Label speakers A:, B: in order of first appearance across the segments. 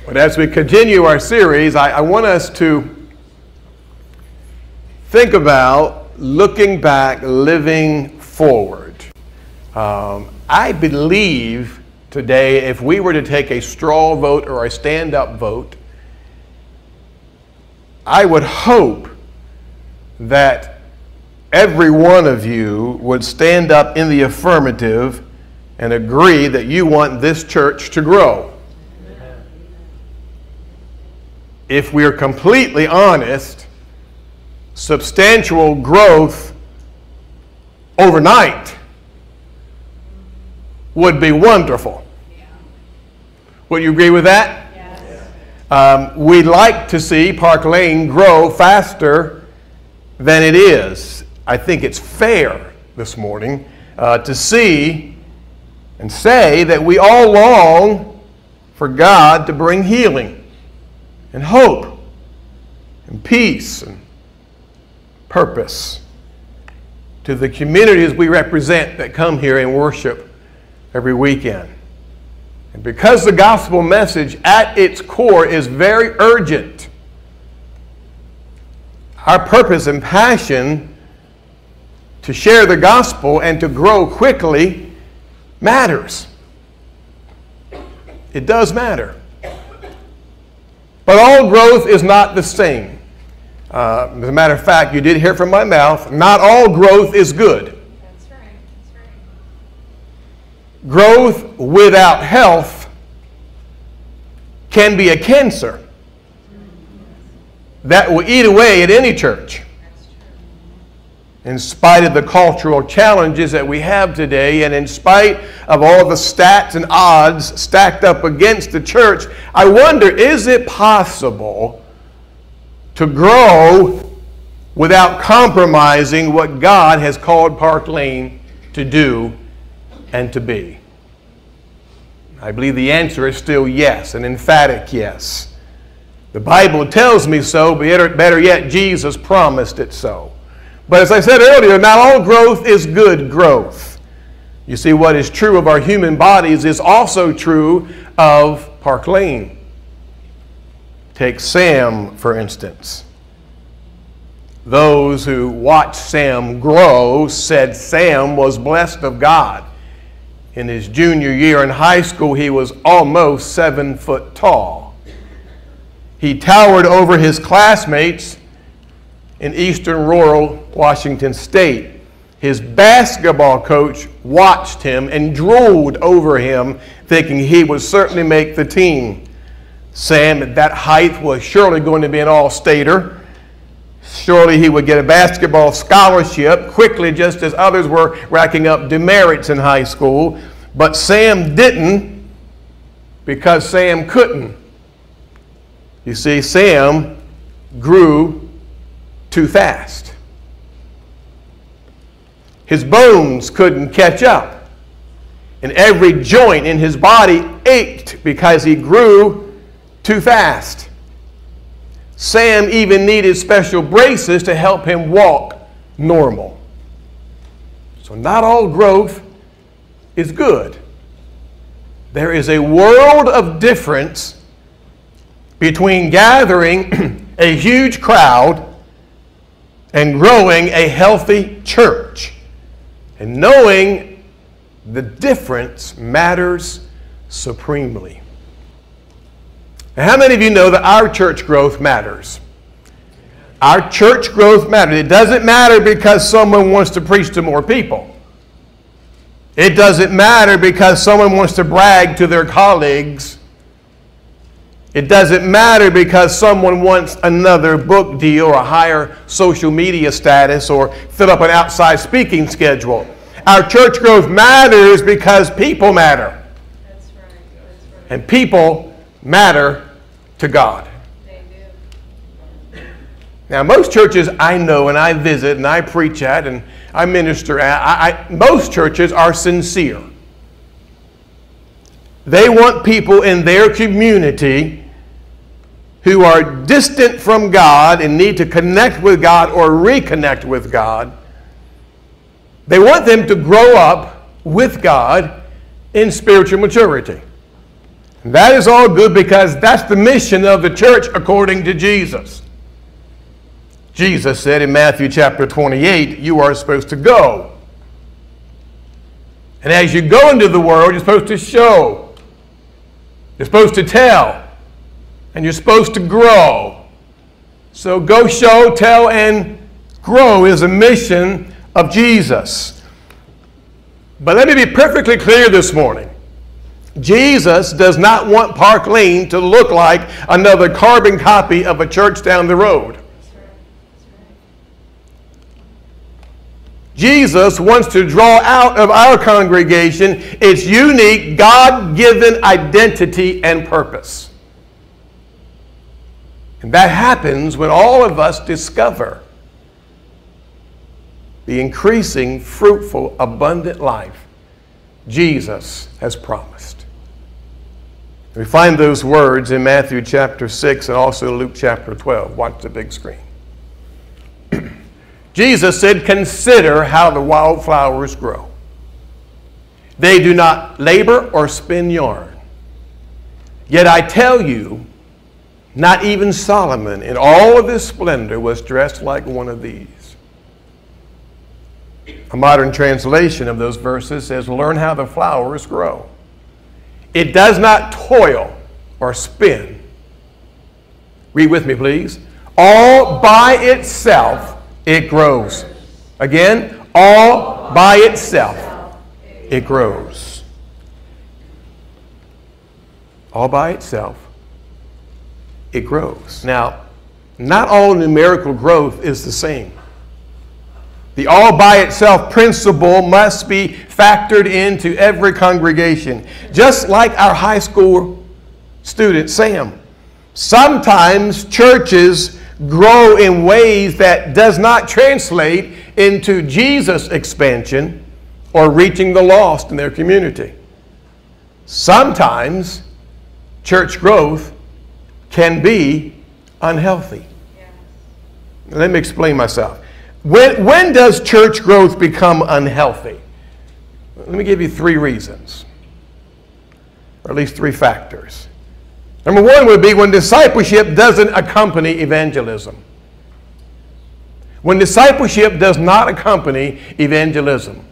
A: But as we continue our series, I want us to think about looking back, living forward. I believe today, if we were to take a straw vote or a stand-up vote, I would hope that every one of you would stand up in the affirmative and agree that you want this church to grow. If we're completely honest, substantial growth overnight would be wonderful. Would you agree with that? Yes. We'd like to see Park Lane grow faster than it is. I think it's fair this morning to see and say that we all long for God to bring healing and hope and peace and purpose to the communities we represent that come here and worship every weekend. And because the gospel message at its core is very urgent, our purpose and passion to share the gospel and to grow quickly matters. It does matter. But all growth is not the same. As a matter of fact, you did hear from my mouth, not all growth is good.
B: That's right. That's right.
A: Growth without health can be a cancer that will eat away at any church. In spite of the cultural challenges that we have today, and in spite of all the stats and odds stacked up against the church, I wonder, is it possible to grow without compromising what God has called Park Lane to do and to be? I believe the answer is still yes, an emphatic yes. The Bible tells me so, but better yet, Jesus promised it so. But as I said earlier, not all growth is good growth. You see, what is true of our human bodies is also true of Park Lane. Take Sam, for instance. Those who watched Sam grow said Sam was blessed of God. In his junior year in high school, he was almost 7 foot tall. He towered over his classmates in eastern rural Washington State. His basketball coach watched him and drooled over him, thinking he would certainly make the team. Sam, at that height, was surely going to be an all-stater. Surely he would get a basketball scholarship quickly, just as others were racking up demerits in high school. But Sam didn't, because Sam couldn't. You see, Sam grew too fast. His bones couldn't catch up, and every joint in his body ached because he grew too fast. Sam even needed special braces to help him walk normal. So not all growth is good. There is a world of difference between gathering a huge crowd and growing a healthy church. And knowing the difference matters supremely. Now, how many of you know that our church growth matters? Our church growth matters. It doesn't matter because someone wants to preach to more people. It doesn't matter because someone wants to brag to their colleagues. It doesn't matter because someone wants another book deal or a higher social media status or fill up an outside speaking schedule. Our church growth matters because people matter.
B: That's right. That's right.
A: And people matter to God.
B: They do.
A: Now, most churches I know and I visit and I preach at and I minister at, most churches are sincere. They want people in their community who are distant from God and need to connect with God or reconnect with God. They want them to grow up with God in spiritual maturity. And that is all good because that's the mission of the church according to Jesus. Jesus said in Matthew chapter 28, you are supposed to go. And as you go into the world, you're supposed to show. You're supposed to tell. And you're supposed to grow. So go show, tell, and grow is a mission of Jesus. But let me be perfectly clear this morning. Jesus does not want Park Lane to look like another carbon copy of a church down the road. Jesus wants to draw out of our congregation its unique God-given identity and purpose. And that happens when all of us discover the increasing, fruitful, abundant life Jesus has promised. We find those words in Matthew chapter 6 and also Luke chapter 12. Watch the big screen. Jesus said, consider how the wildflowers grow. They do not labor or spin yarn. Yet I tell you, not even Solomon in all of his splendor was dressed like one of these. A modern translation of those verses says, learn how the flowers grow. It does not toil or spin. Read with me, please. All by itself it grows. Again, all by itself it grows. All by itself it grows. Now, not all numerical growth is the same. The all by itself principle must be factored into every congregation. Just like our high school student, Sam. Sometimes churches grow in ways that does not translate into Jesus expansion or reaching the lost in their community. Sometimes church growth can be unhealthy.
B: Yes.
A: Let me explain myself. When does church growth become unhealthy? Let me give you 3 reasons, or at least 3 factors. Number 1 would be when discipleship doesn't accompany evangelism. When discipleship does not accompany evangelism.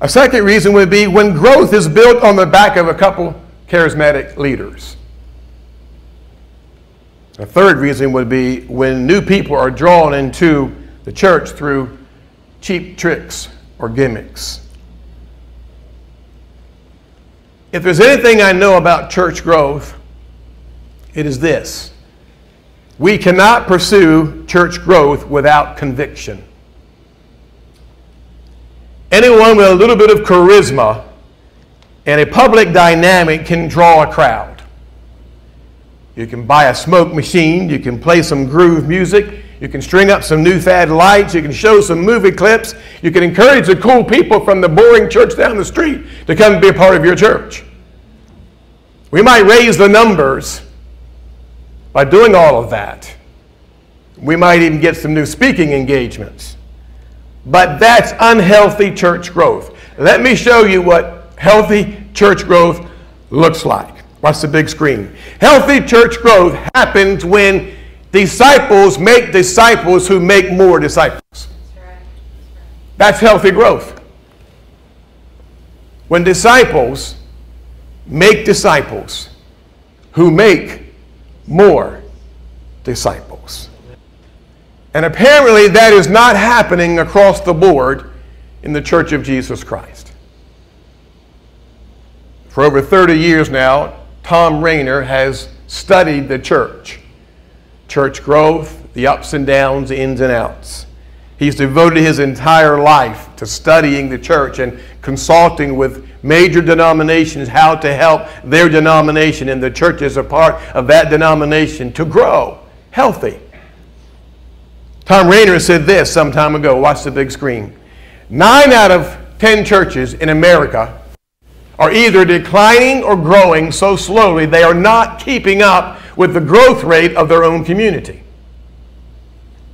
A: A second reason would be when growth is built on the back of a couple charismatic leaders. A third reason would be when new people are drawn into the church through cheap tricks or gimmicks. If there's anything I know about church growth, it is this. We cannot pursue church growth without conviction. Anyone with a little bit of charisma and a public dynamic can draw a crowd. You can buy a smoke machine, you can play some groove music, you can string up some new fad lights, you can show some movie clips, you can encourage the cool people from the boring church down the street to come and be a part of your church. We might raise the numbers by doing all of that. We might even get some new speaking engagements. But that's unhealthy church growth. Let me show you what healthy church growth looks like. Watch the big screen. Healthy church growth happens when disciples make disciples who make more disciples.
B: That's right.
A: That's healthy growth. When disciples make disciples who make more disciples. And apparently that is not happening across the board in the Church of Jesus Christ. For over 30 years now, Tom Rainer has studied the church growth, the ups and downs, the ins and outs. He's devoted his entire life to studying the church and consulting with major denominations how to help their denomination and the church as a part of that denomination to grow healthy. Tom Rainer said this some time ago. Watch the big screen. 9 out of 10 churches in America are either declining or growing so slowly they are not keeping up with the growth rate of their own community.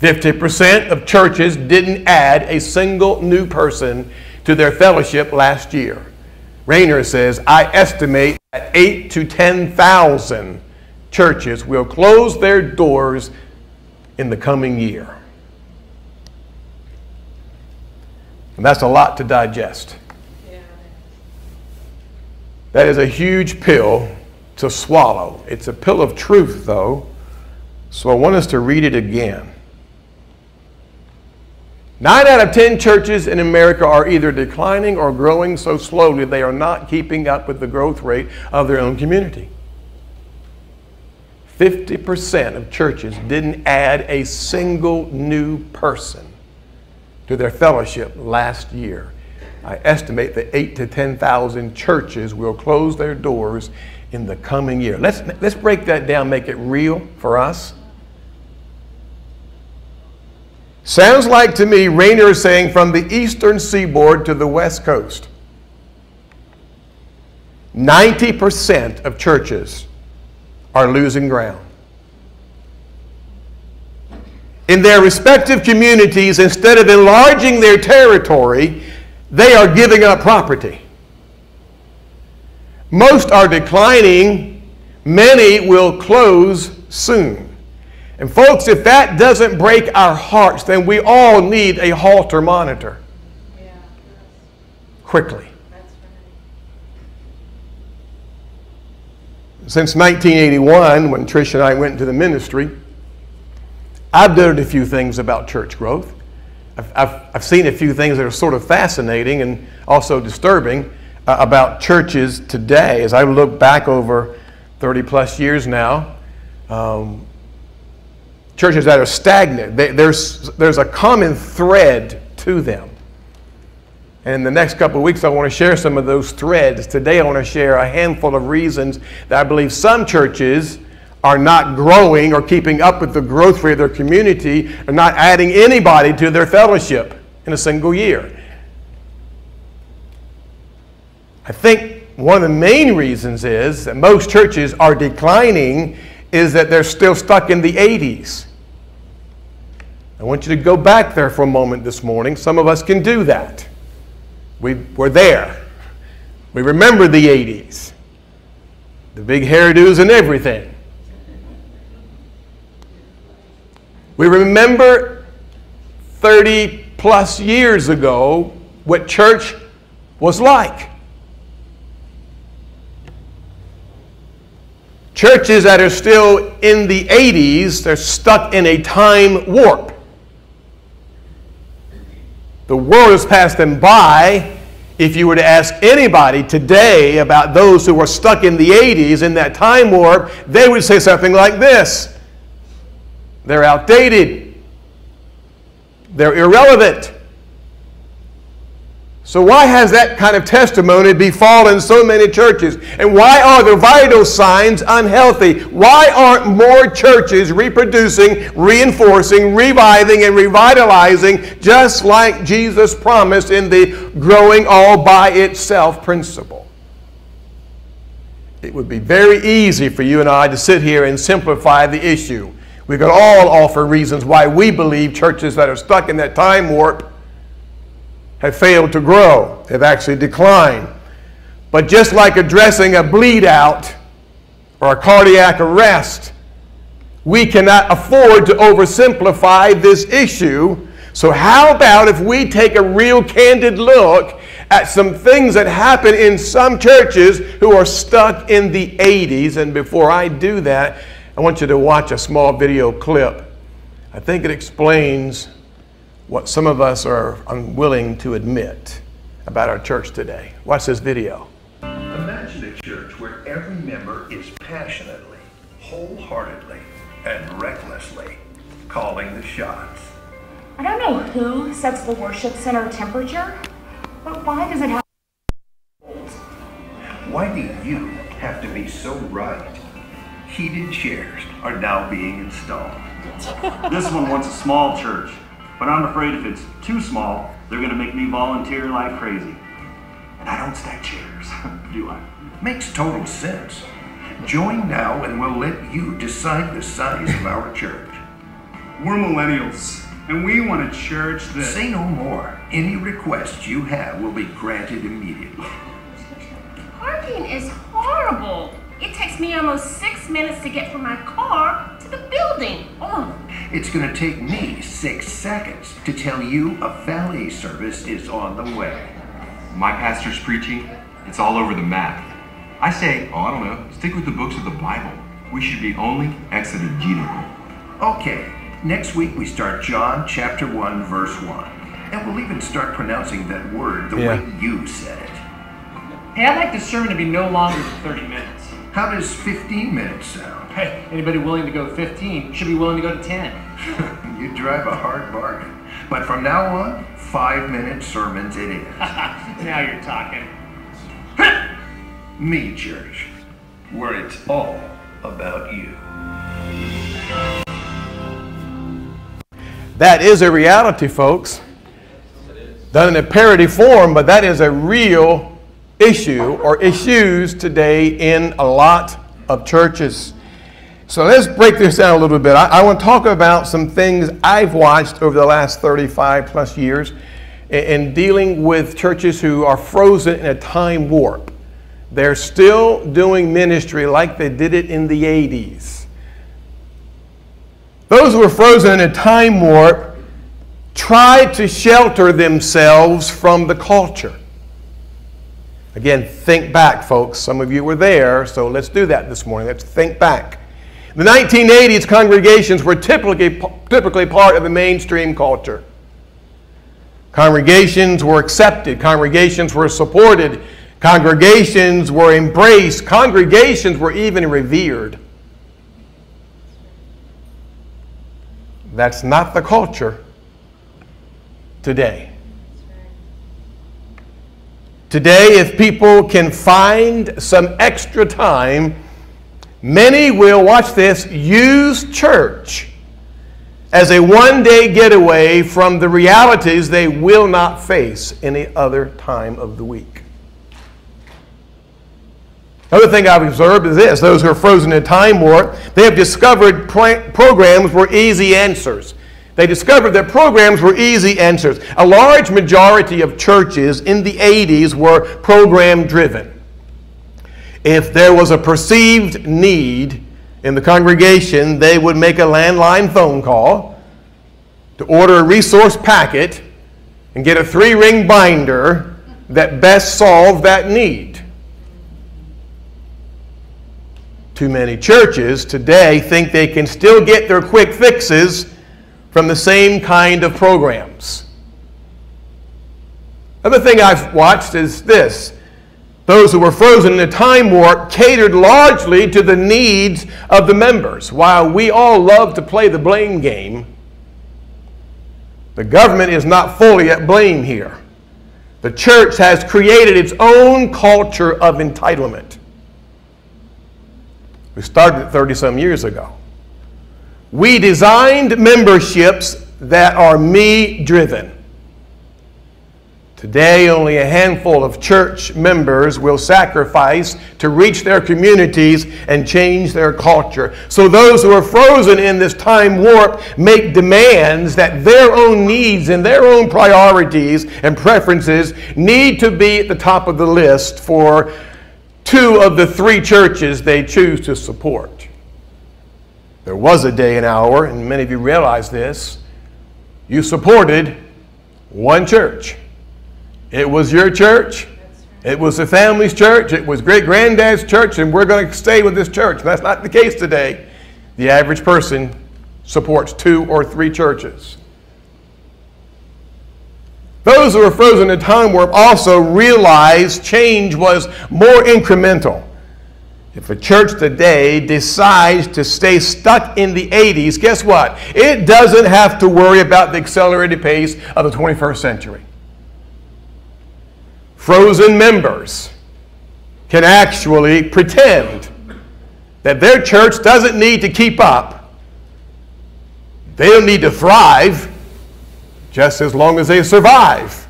A: 50% of churches didn't add a single new person to their fellowship last year. Rayner says, I estimate that 8,000 to 10,000 churches will close their doors in the coming year. And that's a lot to digest.
B: Yeah.
A: That is a huge pill to swallow. It's a pill of truth, though, so I want us to read it again. 9 out of 10 churches in America are either declining or growing so slowly they are not keeping up with the growth rate of their own community. 50% of churches didn't add a single new person to their fellowship last year. I estimate that 8,000 to 10,000 churches will close their doors in the coming year. Let's break that down, make it real for us. Sounds like to me, Rayner is saying from the eastern seaboard to the west coast, 90% of churches are losing ground. In their respective communities, instead of enlarging their territory, they are giving up property. Most are declining. Many will close soon. And folks, if that doesn't break our hearts, then we all need a Halter monitor.
B: Yeah.
A: Quickly.
B: That's right.
A: Since 1981, when Trish and I went into the ministry, I've noted a few things about church growth. I've seen a few things that are sort of fascinating and also disturbing about churches today. As I look back over 30 plus years now, churches that are stagnant, there's a common thread to them. And in the next couple of weeks, I want to share some of those threads. Today, I want to share a handful of reasons that I believe some churches are not growing or keeping up with the growth rate of their community and not adding anybody to their fellowship in a single year. I think one of the main reasons is that most churches are declining is that they're still stuck in the 80s. I want you to go back there for a moment this morning. Some of us can do that. We're there. We remember the 80s. The big hairdos and everything. We remember 30 plus years ago what church was like. Churches that are still in the 80s, they're stuck in a time warp. The world has passed them by. If you were to ask anybody today about those who were stuck in the 80s in that time warp, they would say something like this. They're outdated. They're irrelevant. So why has that kind of testimony befallen so many churches? And why are the vital signs unhealthy? Why aren't more churches reproducing, reinforcing, reviving, and revitalizing just like Jesus promised in the growing all by itself principle? It would be very easy for you and I to sit here and simplify the issue. We could all offer reasons why we believe churches that are stuck in that time warp have failed to grow, have actually declined. But just like addressing a bleed out or a cardiac arrest, we cannot afford to oversimplify this issue. So how about if we take a real candid look at some things that happen in some churches who are stuck in the 80s? And before I do that, I want you to watch a small video clip. I think it explains what some of us are unwilling to admit about our church today. Watch this video.
C: Imagine a church where every member is passionately, wholeheartedly, and recklessly calling the shots.
D: I don't know who sets the worship center temperature, but why does it have
C: Why do you have to be so right? Heated chairs are now being installed.
E: This one wants a small church, but I'm afraid if it's too small, they're going to make me volunteer like crazy. And I don't stack chairs, do I?
C: Makes total sense. Join now and we'll let you decide the size of our church.
F: We're millennials, and we want a church that...
C: Say no more. Any requests you have will be granted immediately.
D: parking is horrible. It takes me almost 6 minutes to get from my car to the building. Oh.
C: It's going to take me 6 seconds to tell you a valet service is on the way.
G: My pastor's preaching, it's all over the map. I say, I don't know, stick with the books of the Bible. We should be only exegetical.
C: Okay, next week we start John chapter 1, verse 1. And we'll even start pronouncing that word the way you said it.
H: Hey, I'd like the sermon to be no longer than 30 minutes.
C: How does 15 minutes sound?
H: Hey, anybody willing to go 15 should be willing to go to 10.
C: You drive a hard bargain. But from now on, 5-minute sermons it is.
H: Now you're talking.
C: Me Church, where it's all about you.
A: That is a reality, folks. Done in a parody form, but that is a real issue or issues today in a lot of churches. So let's break this down a little bit. I want to talk about some things I've watched over the last 35 plus years in dealing with churches who are frozen in a time warp. They're still doing ministry like they did it in the 80s. Those who are frozen in a time warp try to shelter themselves from the culture. Again, think back, folks. Some of you were there, so let's do that this morning. Let's think back. In the 1980s, congregations were typically part of the mainstream culture. Congregations were accepted. Congregations were supported. Congregations were embraced. Congregations were even revered. That's not the culture today. Today, if people can find some extra time, many will, watch this, use church as a one-day getaway from the realities they will not face any other time of the week. Another thing I've observed is this: those who are frozen in time warp, they have discovered programs were easy answers. They discovered that programs were easy answers. A large majority of churches in the 80s were program-driven. If there was a perceived need in the congregation, they would make a landline phone call to order a resource packet and get a 3-ring binder that best solved that need. Too many churches today think they can still get their quick fixes from the same kind of programs. Another thing I've watched is this: those who were frozen in a time warp catered largely to the needs of the members. While we all love to play the blame game, the government is not fully at blame here. The church has created its own culture of entitlement. We started it 30-some years ago. We designed memberships that are me-driven. Today, only a handful of church members will sacrifice to reach their communities and change their culture. So those who are frozen in this time warp make demands that their own needs and their own priorities and preferences need to be at the top of the list for 2 of the 3 churches they choose to support. There was a day and hour, and many of you realize this, you supported one church. It was your church. It was the family's church. It was great-granddad's church, and we're going to stay with this church. That's not the case today. The average person supports 2 or 3 churches. Those who are frozen in time warp also realized change was more incremental. If a church today decides to stay stuck in the 80s, guess what? It doesn't have to worry about the accelerated pace of the 21st century. Frozen members can actually pretend that their church doesn't need to keep up. They don't need to thrive, just as long as they survive,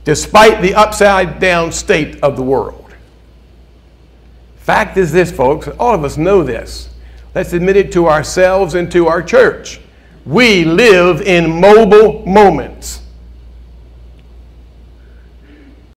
A: despite the upside-down state of the world. Fact is this, folks, all of us know this. Let's admit it to ourselves and to our church. We live in mobile moments.